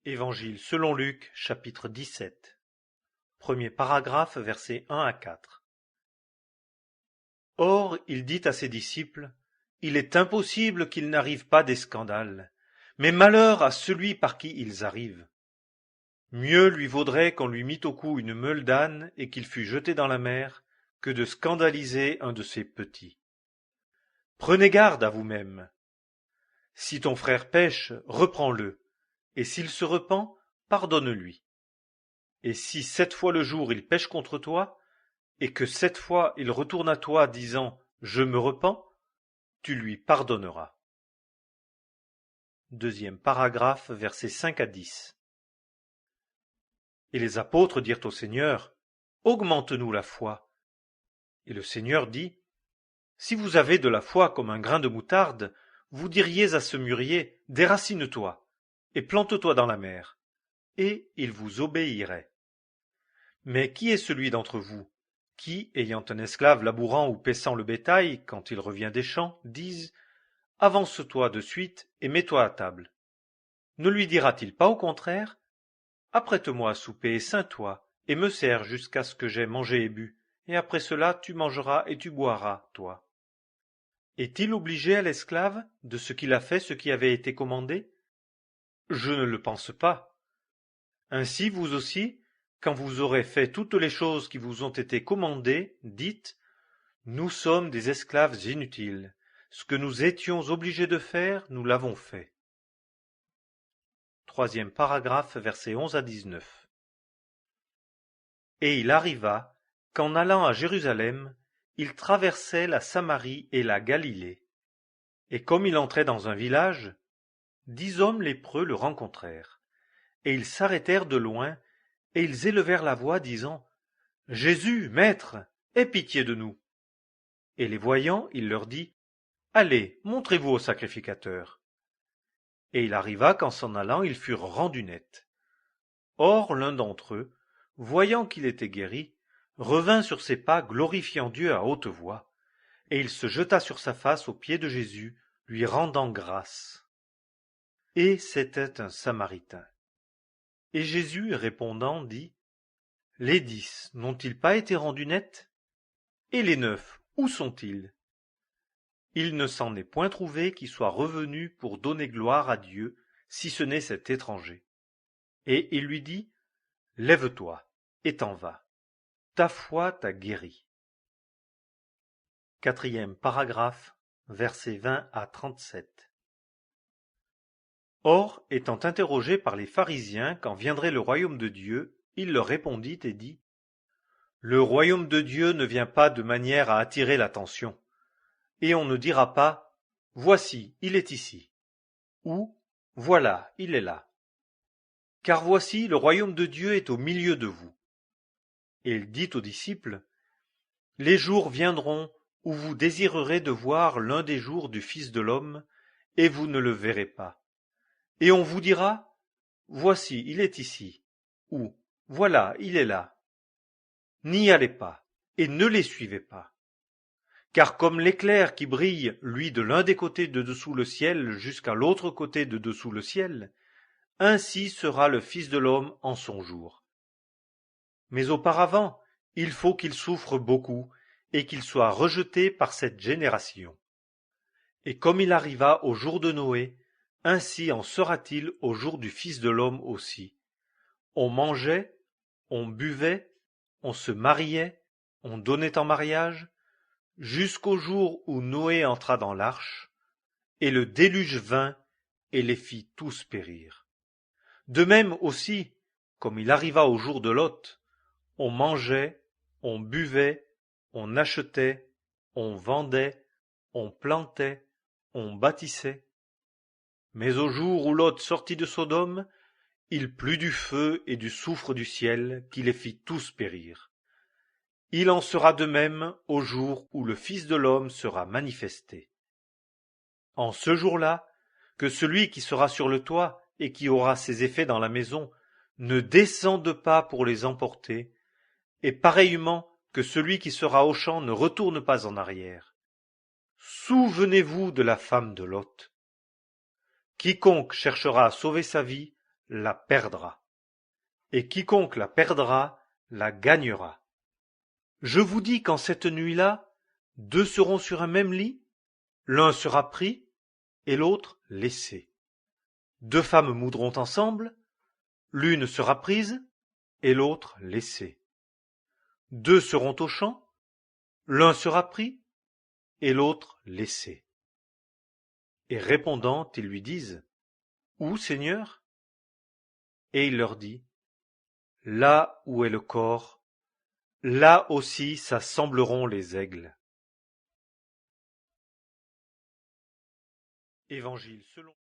Évangile selon Luc, chapitre 17. Premier paragraphe, versets 1 à 4. Or, il dit à ses disciples, il est impossible qu'il n'arrive pas des scandales, mais malheur à celui par qui ils arrivent. Mieux lui vaudrait qu'on lui mît au cou une meule d'âne et qu'il fût jeté dans la mer, que de scandaliser un de ses petits. Prenez garde à vous-même. Si ton frère pêche, reprends-le, et s'il se repent, pardonne-lui. Et si 7 fois le jour il pêche contre toi, et que 7 fois il retourne à toi disant « Je me repens », tu lui pardonneras. Deuxième paragraphe, versets 5 à 10. Et les apôtres dirent au Seigneur, « Augmente-nous la foi. » Et le Seigneur dit, « Si vous avez de la foi comme un grain de moutarde, vous diriez à ce mûrier, « Déracine-toi, et plante-toi dans la mer, » et il vous obéirait. Mais qui est celui d'entre vous qui, ayant un esclave labourant ou paissant le bétail, quand il revient des champs, dise « Avance-toi de suite et mets-toi à table » Ne lui dira-t-il pas au contraire « Apprête-moi à souper et ceins-toi, et me sers jusqu'à ce que j'aie mangé et bu, et après cela tu mangeras et tu boiras, toi » Est-il obligé à l'esclave de ce qu'il a fait ce qui avait été commandé? Je ne le pense pas. Ainsi vous aussi, quand vous aurez fait toutes les choses qui vous ont été commandées, dites « Nous sommes des esclaves inutiles. Ce que nous étions obligés de faire, nous l'avons fait. » Troisième paragraphe, versets 11 à 19. Et il arriva qu'en allant à Jérusalem, il traversait la Samarie et la Galilée. Et comme il entrait dans un village, 10 hommes lépreux le rencontrèrent. Et ils s'arrêtèrent de loin, et ils élevèrent la voix, disant « Jésus, Maître, aie pitié de nous !» Et les voyant, il leur dit « Allez, montrez-vous au sacrificateur. » Et il arriva qu'en s'en allant, ils furent rendus nets. Or l'un d'entre eux, voyant qu'il était guéri, revint sur ses pas, glorifiant Dieu à haute voix, et il se jeta sur sa face aux pieds de Jésus, lui rendant grâce. Et c'était un Samaritain. Et Jésus, répondant, dit « Les 10 n'ont-ils pas été rendus nets? Et les 9, où sont-ils? Il ne s'en est point trouvé qui soit revenu pour donner gloire à Dieu, si ce n'est cet étranger. » Et il lui dit « Lève-toi, et t'en vas. Ta foi t'a guéri. » Quatrième paragraphe, versets 20 à 37. Or, étant interrogé par les pharisiens quand viendrait le royaume de Dieu, il leur répondit et dit « Le royaume de Dieu ne vient pas de manière à attirer l'attention, et on ne dira pas « Voici, il est ici » ou « Voilà, il est là ». Car voici, le royaume de Dieu est au milieu de vous. Et il dit aux disciples « Les jours viendront où vous désirerez de voir l'un des jours du Fils de l'homme, et vous ne le verrez pas. Et on vous dira, voici, il est ici, ou voilà, il est là. N'y allez pas, et ne les suivez pas. Car comme l'éclair qui brille, lui, de l'un des côtés de dessous le ciel jusqu'à l'autre côté de dessous le ciel, ainsi sera le Fils de l'homme en son jour. Mais auparavant, il faut qu'il souffre beaucoup, et qu'il soit rejeté par cette génération. Et comme il arriva au jour de Noé, ainsi en sera-t-il au jour du Fils de l'homme aussi. On mangeait, on buvait, on se mariait, on donnait en mariage, jusqu'au jour où Noé entra dans l'arche, et le déluge vint et les fit tous périr. De même aussi, comme il arriva au jour de Lot, on mangeait, on buvait, on achetait, on vendait, on plantait, on bâtissait. Mais au jour où Lot sortit de Sodome, il plut du feu et du soufre du ciel qui les fit tous périr. Il en sera de même au jour où le Fils de l'homme sera manifesté. En ce jour-là, que celui qui sera sur le toit et qui aura ses effets dans la maison ne descende pas pour les emporter, et pareillement que celui qui sera au champ ne retourne pas en arrière. Souvenez-vous de la femme de Lot. Quiconque cherchera à sauver sa vie la perdra, et quiconque la perdra la gagnera. Je vous dis qu'en cette nuit-là, deux seront sur un même lit, l'un sera pris et l'autre laissé. Deux femmes moudront ensemble, l'une sera prise et l'autre laissée. Deux seront au champ, l'un sera pris et l'autre laissé. Et répondant, ils lui disent: Où, Seigneur? Et il leur dit: Là où est le corps, là aussi s'assembleront les aigles. Évangile selon